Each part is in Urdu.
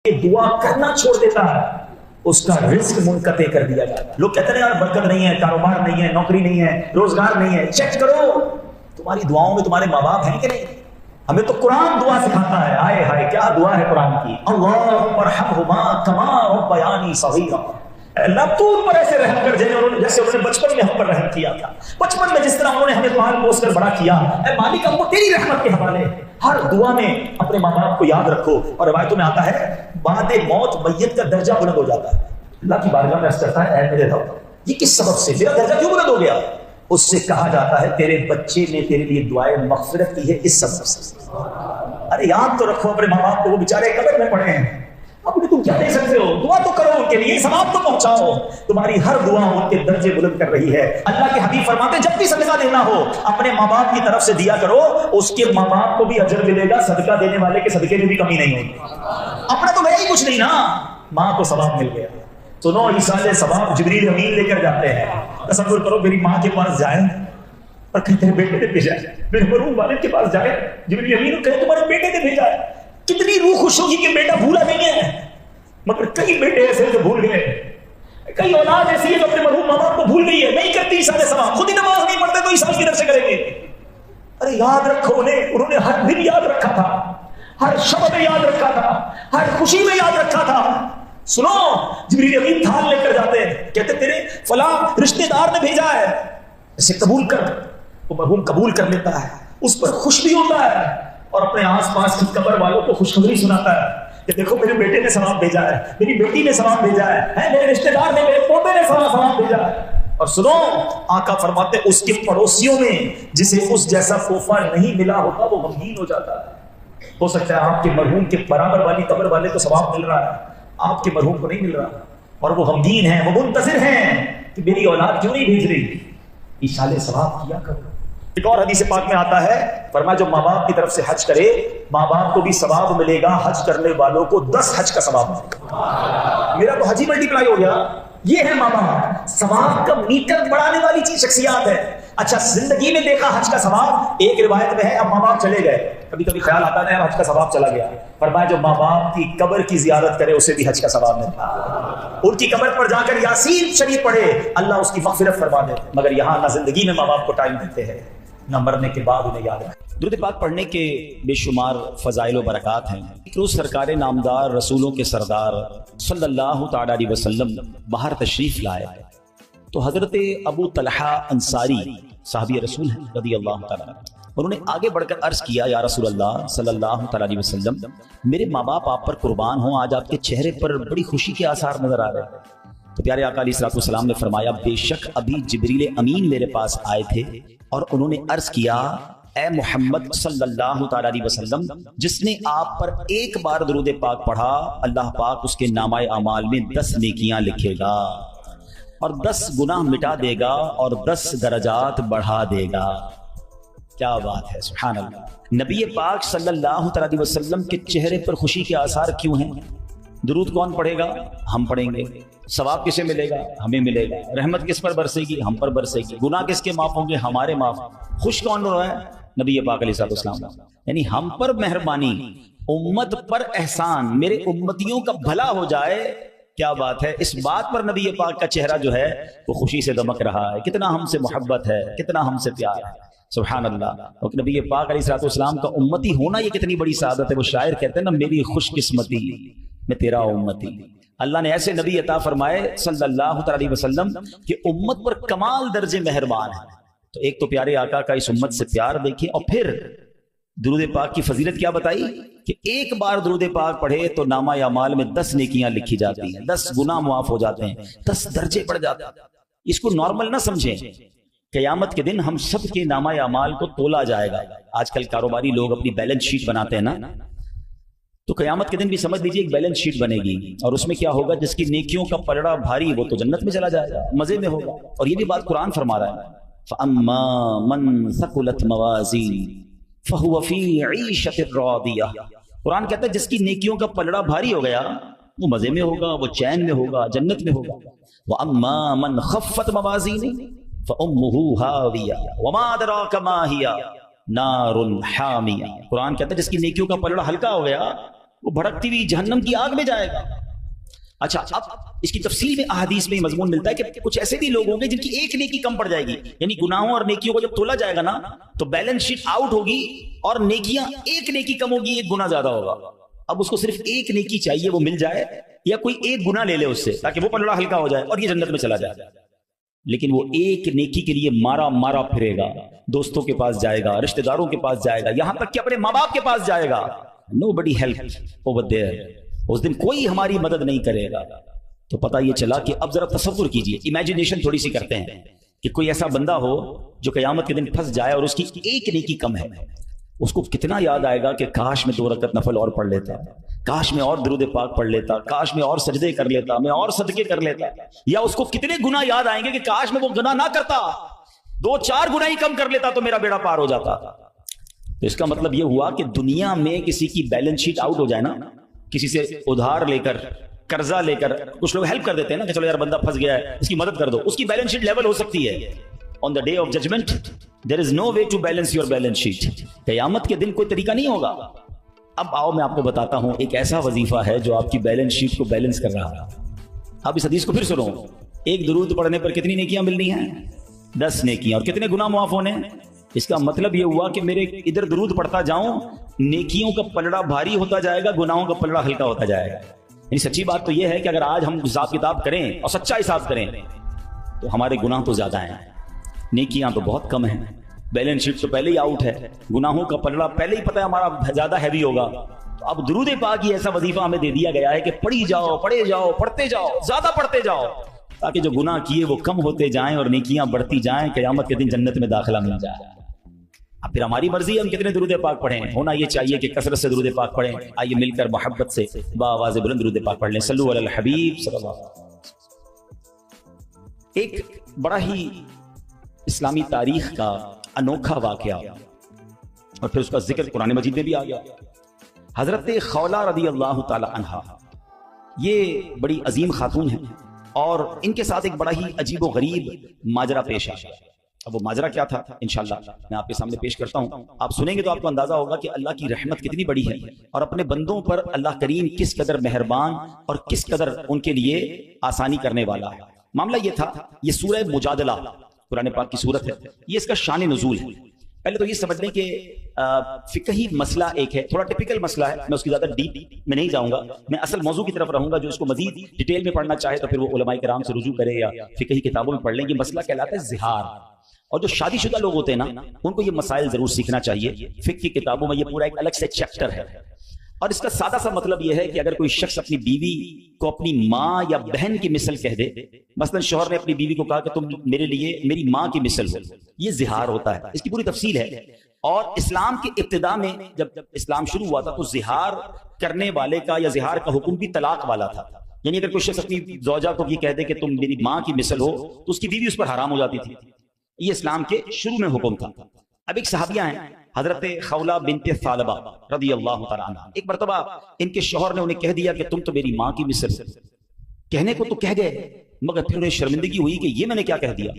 دعا کرنا چھوڑ دیتا ہے اس کا رزق منقطع کر دیا جاتا ہے. لوگ کہتے ہیں یار برکت نہیں ہے، کاروبار نہیں ہے، نوکری نہیں ہے، روزگار نہیں ہے. چیک کرو تمہاری دعاؤں میں تمہارے ماں باپ ہیں کہ نہیں. ہمیں تو قرآن دعا سکھاتا ہے. آئے ہائے کیا دعا ہے قرآن کی. اللہم ارحمہما کما ربیانی صغیرا. اللہ تو ان پر ایسے رحم کر جیسے انہوں نے بچپن میں ہم پر رحم کیا تھا. بچپن میں جس طرح انہوں نے ہمیں پال پوس کر بڑا کیا. اے مالک ہم کو تیری رحمت کے حوالے. ہر دعا میں اپنے ماں باپ کو یاد رکھو. اور روایتوں میں آتا ہے بعد موت میت کا درجہ بلند ہو جاتا ہے. اللہ کی بارگاہ میں عرض کرتا ہے اے میرے رب یہ کس سبب سے میرا درجہ کیوں بلند ہو گیا. اس سے کہا جاتا ہے تیرے بچے نے تیرے لیے دعائیں مغفرت کی ہے اس سبب سے. ارے یاد تو رکھو اپنے ماں باپ کو، وہ بیچارے قبر میں پڑے ہیں. اب تم کیا دے سکتے ہو؟ دعا تو کرو ان کے لیے، ثواب تو پہنچاؤ. تمہاری ہر دعا ان کے درجے بلند کر رہی ہے. اللہ کے حبیب فرماتے ہیں جب بھی صدقہ دینا ہو اپنے ماں باپ کی طرف سے دیا کرو، اس کے ماں باپ کو بھی اجر ملے گا، صدقہ دینے والے کے صدقے میں بھی کمی نہیں ہوگی. اپنا تو ہے ہی کچھ نہیں نا، ماں کو ثواب مل گیا. سنو ایصال ثواب جبریل امین لے کر جاتے ہیں. تصور کرو میری ماں کے پاس جائیں اور کہتے ہیں بیٹے نے بھیجا ہے. میرے مرحوم والد کے پاس جائے جبریل امین کہتے تمہارے بیٹے نے بھیجا ہے. کتنی روح خوش ہوگی کہ بیٹا بھولا نہیں ہے. مگر کئی بیٹے ایسے جو بھول گئے، کئی اولاد ایسی ہے جو اپنے مرحوم ماں باپ کو بھول گئی ہے، نہیں کرتی ایصال ثواب. خود ہی نماز نہیں پڑھتے تو ایصال کدھر سے کریں گے. ارے یاد رکھو انہوں نے ہر دن یاد رکھا تھا، ہر شب میں یاد رکھا تھا، ہر خوشی میں یاد رکھا تھا. سنو جبریل امین تھال لے کر جاتے ہیں، کہتے تیرے فلاں رشتہ دار نے بھیجا ہے، اسے قبول کر. وہ مرحوم قبول کر لیتا ہے، اس پر خوش بھی ہوتا ہے اور اپنے آس پاس کی قبر والوں کو خوشخبری سناتا ہے کہ دیکھو میرے بیٹے نے ثواب بھیجا ہے، میری بیٹی نے ثواب بھیجا ہے، میرے رشتہ دار نے، میرے پوتے نے ثواب بھیجا ہے. اور سنو آقا فرماتے اس کے پڑوسیوں میں جسے اس جیسا تحفہ نہیں ملا ہوتا وہ غمگین ہو جاتا ہے. ہو سکتا ہے آپ کے مرحوم کے برابر والی قبر والے کو ثواب مل رہا ہے، آپ کے مرحوم کو نہیں مل رہا، اور وہ غمگین ہیں، وہ منتظر ہیں کہ میری اولاد کیوں نہیں بھیج رہی. ایصال ثواب کیا کرو. ایک اور حدیث پاک میں آتا ہے فرمایا جو ماں باپ کی طرف سے حج کرے ماں باپ کو بھی ثواب ملے گا، حج کرنے والوں کو 10 حج کا ثواب ملے گا. میرا تو حج ہی ملٹی پلائی ہو گیا. یہ ہے ماں باپ، ثواب کا میٹر بڑھانے والی چیز شخصیات ہے. اچھا زندگی میں دیکھا حج کا ثواب، ایک روایت میں ہے اب ماں باپ چلے گئے، کبھی کبھی خیال آتا ہے حج کا ثواب چلا گیا. فرمایا جو ماں باپ کی قبر کی زیارت کرے اسے بھی حج کا ثواب ملتا ہے. ان کی قبر پر جا کر یاسین شریف پڑھے اللہ اس کی مغفرت فرما دے. مگر یہاں نہ زندگی میں ماں باپ کو ٹائم دیتے ہیں نہ مرنے کے بعد انہیں یاد رکھتے. درود پاک پڑھنے کے بے شمار فضائل و برکات ہیں. ایک روز سرکار نامدار رسولوں کے سردار صلی اللہ تعالی علیہ وسلم باہر تشریف لائے تو حضرت ابو طلحہ انصاری صحابی رسول ہیں رضی اللہ تعالی عنہ، انہوں نے آگے بڑھ کر عرض کیا یا رسول اللہ صلی اللہ تعالی علیہ وسلم میرے ماں باپ آپ پر قربان ہوں، آج آپ کے چہرے پر بڑی خوشی کے آثار نظر آ رہے ہیں. تو پیارے آقا علیہ الصلوۃ والسلام نے فرمایا بے شک ابھی جبریل امین میرے پاس آئے تھے اور انہوں نے عرض کیا اے محمد صلی اللہ تعالی علیہ وسلم جس نے آپ پر ایک بار درود پاک پڑھا اللہ پاک اس کے نامہ اعمال میں 10 نیکیاں لکھے گا اور 10 گناہ مٹا دے گا اور 10 درجات بڑھا دے گا. کیا بات ہے سبحان اللہ. نبی پاک صلی اللہ تعالی علیہ وسلم کے چہرے پر خوشی کے آثار کیوں ہیں؟ درود کون پڑھے گا؟ ہم پڑھیں گے. ثواب کسے ملے گا؟ ہمیں ملے گا. رحمت کس پر برسے گی؟ ہم پر برسے گی. گناہ کس کے معاف ہوں گے؟ ہمارے معاف. خوش کون ہو رہا ہے؟ نبی پاک علیہ السلام. یعنی ہم پر مہربانی، امت پر احسان، میرے امتیوں کا بھلا ہو جائے. کیا بات ہے. اس بات پر نبی پاک کا چہرہ جو ہے وہ خوشی سے دمک رہا ہے. کتنا ہم سے محبت ہے، کتنا ہم سے پیار ہے. سبحان اللہ. اور نبی پاک علیہ السلام کا امتی ہونا یہ کتنی بڑی سعادت ہے. وہ شاعر کہتے ہیں نا میری خوش قسمتی میں تیرا امتی. اللہ نے ایسے نبی عطا فرمائے صلی اللہ علیہ وسلم کہ امت پر کمال درجے مہربان ہے. تو ایک تو پیارے آقا کا اس امت سے پیار دیکھیں اور پھر درود پاک کی فضیلت کیا بتائی کہ ایک بار درود پاک پڑھے تو نامہ اعمال میں 10 نیکیاں لکھی جاتی ہیں، 10 گناہ معاف ہو جاتے ہیں، 10 درجے بڑھ جاتے ہیں. اس کو نارمل نہ سمجھیں. قیامت کے دن ہم سب کے نامہ اعمال کو تولا جائے گا. آج کل کاروباری لوگ اپنی بیلنس شیٹ بناتے ہیں نا، تو قیامت کے دن بھی سمجھ لیجیے ایک بیلنس شیٹ بنے گی اور اس میں کیا ہوگا جس کی نیکیوں کا پلڑا بھاری وہ تو جنت میں چلا جائے گا، مزے میں ہوگا. اور یہ بھی بات قرآن فرما رہا ہے فَأَمَّا مَنْ ثَقُلَتْ مَوَازِينُهُ فَهُوَ فِي عِيشَةٍ رَاضِيَةٍ. قرآن کہتا ہے جس کی نیکیوں کا پلڑا بھاری ہو گیا وہ مزے میں ہوگا، وہ چین میں ہوگا، جنت میں ہوگا. وَأَمَّا مَنْ خَفَّتْ مَوَازِينُهُ فَأُمُّهُ هَاوِيَةٌ وَمَا أَدْرَاكَ مَا هِيَ نَارٌ حَامِيَةٌ. قرآن کہتا ہے جس کی نیکیوں کا پلڑا ہلکا ہو گیا وہ بھڑکتی ہوئی جہنم کی آگ میں جائے گا۔ اچھا، اب اس کی تفصیل میں احادیث میں مضمون ملتا ہے کہ کچھ ایسے بھی لوگ ہوں گے جن کی ایک نیکی کم پڑ جائے گی، یعنی گناہوں اور نیکیوں کو جب تولا جائے گا نا تو بیلنس شیٹ آؤٹ ہوگی اور نیکیاں، ایک نیکی کم ہوگی، ایک گناہ زیادہ ہوگا۔ اب اس کو صرف ایک نیکی چاہیے، وہ مل جائے، یا کوئی ایک گناہ لے لے اس سے تاکہ وہ پلڑا ہلکا ہو جائے اور یہ جنت میں چلا جائے۔ لیکن وہ ایک نیکی کے لیے مارا مارا پھرے گا، دوستوں کے پاس جائے گا، رشتہ داروں کے پاس جائے گا، یہاں تک کہ اپنے ماں باپ کے پاس جائے گا۔ nobody help over there، اس دن کوئی ہماری مدد نہیں کرے گا۔ تو پتہ یہ چلا کہ اب ذرا تصور کیجئے، امیجنیشن تھوڑی سی کرتے ہیں کہ کوئی ایسا بندہ ہو جو قیامت کے دن پھنس جائے اور اس کی ایک نیکی کم ہے، اس کو کتنا یاد آئے گا کہ کاش میں 2 رکعت نفل اور پڑھ لیتا، کاش میں اور درود پاک پڑھ لیتا، کاش میں اور سجدے کر لیتا، میں اور صدقے کر لیتا۔ یا اس کو کتنے گناہ یاد آئیں گے کہ کاش میں وہ گناہ نہ کرتا، 2-4 گناہ ہی کم کر لیتا تو میرا بیڑا پار ہو جاتا۔ تو اس کا مطلب یہ ہوا کہ دنیا میں کسی کی بیلنس شیٹ آؤٹ ہو جائے نا، کسی سے ادھار لے کر، قرضہ لے کر، کچھ لوگ ہیلپ کر دیتے ہیں نا کہ چلو یار بندہ پھنس گیا ہے اس کی مدد کر دو، اس کی بیلنس شیٹ لیول ہو سکتی ہے۔ On the day of judgment there is no way to balance your balance sheet، قیامت کے دن کوئی طریقہ نہیں ہوگا۔ اب آؤ میں آپ کو بتاتا ہوں ایک ایسا وظیفہ ہے جو آپ کی بیلنس شیٹ کو بیلنس کر رہا ہے۔ اب اس حدیث کو پھر سنو، ایک درود پڑھنے پر کتنی نیکیاں ملنی ہیں؟ 10 نیکیاں، اور کتنے گناہ معاف ہونے؟ اس کا مطلب یہ ہوا کہ میرے ادھر درود پڑھتا جاؤں، نیکیوں کا پلڑا بھاری ہوتا جائے گا، گناہوں کا پلڑا ہلکا ہوتا جائے گا۔ یعنی سچی بات تو یہ ہے کہ اگر آج ہم حساب کتاب کریں اور سچا حساب کریں تو ہمارے گناہ تو زیادہ ہیں، نیکیاں تو بہت کم ہیں، بیلنس شیٹ تو پہلے ہی آؤٹ ہے، گناہوں کا پلڑا پہلے ہی پتہ ہے ہمارا زیادہ ہیوی ہوگا۔ تو اب درود پاک ہی ایسا وظیفہ ہمیں دے دیا گیا ہے کہ پڑھی جاؤ، پڑھے جاؤ، پڑھتے جاؤ، زیادہ پڑھتے جاؤ، تاکہ جو گناہ کیے وہ کم ہوتے جائیں اور نیکیاں بڑھتی جائیں، قیامت کے دن جنت میں داخلہ مل جائے۔ اب پھر ہماری مرضی ہے ہم کتنے درود پاک پڑھیں، ہونا یہ چاہیے کہ کثرت سے درود پاک پڑھیں۔ آئیے مل کر محبت سے بآواز بلند درود پاک پڑھ لیں، صلو علی الحبیب صلی اللہ علیہ وسلم۔ ایک بڑا ہی اسلامی تاریخ کا انوکھا واقعہ اور پھر اس کا ذکر قرآن مجید میں بھی آ گیا۔ حضرت خولہ رضی اللہ تعالی عنہا، یہ بڑی عظیم خاتون ہیں اور ان کے ساتھ ایک بڑا ہی عجیب و غریب ماجرا پیش آیا۔ اب وہ ماجرا کیا تھا انشاءاللہ میں آپ کے سامنے پیش کرتا ہوں، آپ سنیں گے تو آپ کو اندازہ ہوگا کہ اللہ کی رحمت کتنی بڑی ہے اور اپنے بندوں پر اللہ کریم کس قدر مہربان اور کس قدر ان کے لیے آسانی کرنے والا ہے۔ معاملہ یہ تھا، یہ سورہ مجادلہ قرآن پاک کی سورت ہے، یہ اس کا شان نزول ہے۔ پہلے تو یہ سمجھ لیں کہ فقہی مسئلہ ایک ہے، تھوڑا ٹپیکل مسئلہ ہے، میں اس کی زیادہ ڈیپ میں نہیں جاؤں گا، میں اصل موضوع کی طرف رہوں گا۔ جو اس کو مزید ڈیٹیل میں پڑھنا چاہے تو پھر وہ علماء کرام سے رجوع کرے یا فقہی کتابوں میں پڑھ لیں۔ یہ مسئلہ کہلاتا ہے زہار، اور جو شادی شدہ لوگ ہوتے ہیں نا ان کو یہ مسائل ضرور سیکھنا چاہیے۔ فقہ کی کتابوں میں یہ پورا ایک الگ سے چیپٹر ہے، اور اس کا سادہ سا مطلب یہ ہے کہ اگر کوئی شخص اپنی بیوی کو اپنی ماں یا بہن کی مثل کہہ دے، مثلا شوہر نے اپنی بیوی کو کہا کہ تم میرے لیے میری ماں کی مثل ہو، یہ زہار ہوتا ہے۔ اس کی پوری تفصیل ہے، اور اسلام کے ابتدا میں جب اسلام شروع ہوا تھا تو زہار کرنے والے کا یا زہار کا حکم بھی طلاق والا تھا۔ یعنی اگر کوئی شخص اپنی زوجہ کو یہ کہہ دے کہ تم میری ماں کی مثل ہو تو اس کی بیوی اس پر حرام ہو جاتی تھی۔ یہ اسلام کے شروع میں حکم تھا۔ اب ایک صحابیہ ہیں حضرت خولہ بنت ثعلبہ رضی اللہ تعالیٰ عنہ، ایک مرتبہ ان کے شوہر نے انہیں کہہ دیا کہ تم تو میری ماں کی مثل، کہنے کو تو کہہ گئے مگر پھر انہیں شرمندگی ہوئی کہ یہ میں نے کیا کہہ دیا۔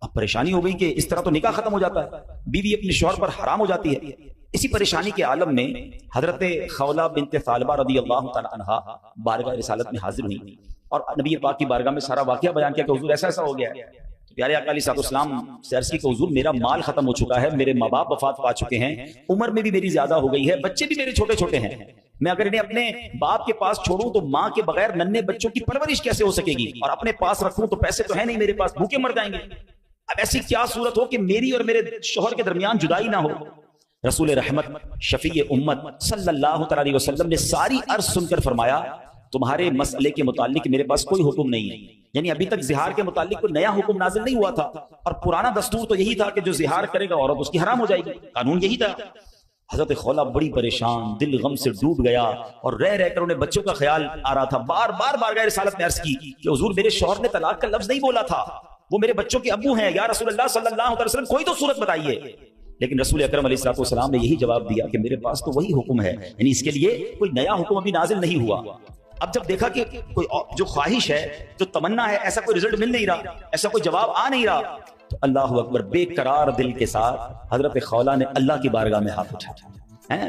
اب پریشانی ہو گئی کہ اس طرح تو نکاح ختم ہو جاتا ہے، بیوی اپنے شوہر پر حرام ہو جاتی ہے۔ اسی پریشانی کے عالم میں حضرت خولہ بنت ثعلبہ رضی اللہ تعالیٰ عنہ بارگاہ رسالت میں حاضر ہوئی اور نبی پاک کی بارگاہ میں سارا واقعہ بیان کیا کہ حضور ایسا ایسا ہو گیا ہے۔ پیارے آقا علیہ السلام سے عرض کی کہ حضور میرا مال ختم ہو چکا ہے، میرے ماں باپ وفات پا چکے ہیں، عمر میں بھی میری زیادہ ہو گئی ہے، بچے بھی میرے چھوٹے چھوٹے ہیں، میں اگر انہیں اپنے باپ کے پاس چھوڑوں تو ماں کے بغیر ننھے بچوں کی پرورش کیسے ہو سکے گی، اور اپنے پاس رکھوں تو پیسے تو ہے نہیں میرے پاس، بھوکے مر جائیں گے۔ اب ایسی کیا صورت ہو کہ میری اور میرے شوہر کے درمیان جدائی نہ ہو۔ رسول رحمت شفیع امت صلی اللہ تعالی علیہ وسلم نے ساری عرض سن کر فرمایا تمہارے مسئلے کے متعلق میرے پاس کوئی حکم نہیں ہے، یعنی ابھی تک زہار کے متعلق کوئی نیا حکم نازل نہیں ہوا تھا، اور پرانا دستور تو یہی تھا کہ جو زہار کرے گا عورت اس کی حرام ہو جائے گی، قانون یہی تھا۔ حضرت خولہ بڑی پریشان، دل غم سے ڈوب گیا، اور رہ رہ کر انہیں بچوں کا خیال آ رہا تھا۔ بار بار بارگاہ رسالت میں عرض کی کہ حضور میرے شوہر نے طلاق کا لفظ نہیں بولا تھا، وہ میرے بچوں کے ابو ہیں، یا رسول اللہ صلی اللہ علیہ وسلم کوئی تو صورت بتائیے۔ لیکن رسول اکرم علیہ السلام نے یہی جواب دیا کہ میرے پاس تو وہی حکم ہے، یعنی اس کے لیے کوئی نیا حکم ابھی نازل نہیں ہوا۔ اب جب دیکھا کہ کوئی جو خواہش ہے، جو تمنا ہے، ایسا کوئی رزلٹ مل نہیں رہا، ایسا کوئی جواب آ نہیں رہا، تو اللہ اکبر، بے قرار دل کے ساتھ حضرت خولہ نے اللہ کی بارگاہ میں ہاتھ اٹھایا۔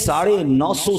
950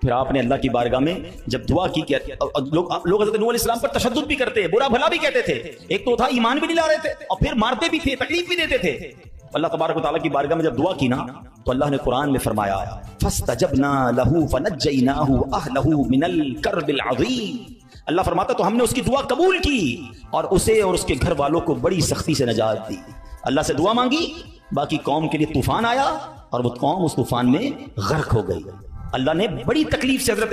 پھر آپ نے اللہ کی بارگاہ میں جب دعا کی کہ لوگ حضرت نوح علیہ السلام پر تشدد بھی کرتے، برا بھلا بھی کہتے تھے، ایک تو تھا ایمان بھی نہیں لا رہے تھے اور پھر مارتے بھی تھے، تکلیف بھی دیتے تھے. اللہ تبارک و تعالیٰ کی بارگاہ میں جب دعا کی نا تو اللہ نے قرآن میں فرمایا فَاسْتَجَبْنَا لَهُ فَنَجَّيْنَاهُ أَهْلَهُ مِنَ الْكَرْبِ الْعَظِيمِ. اللہ فرماتا تو ہم نے اس کی دعا قبول کی اور اسے اور اس کے گھر والوں کو بڑی سختی سے نجات دی. اللہ سے دعا مانگی، باقی قوم کے لیے طوفان آیا اور وہ قوم اس طوفان میں غرق ہو گئی. اللہ نے بڑی تکلیف سے حضرت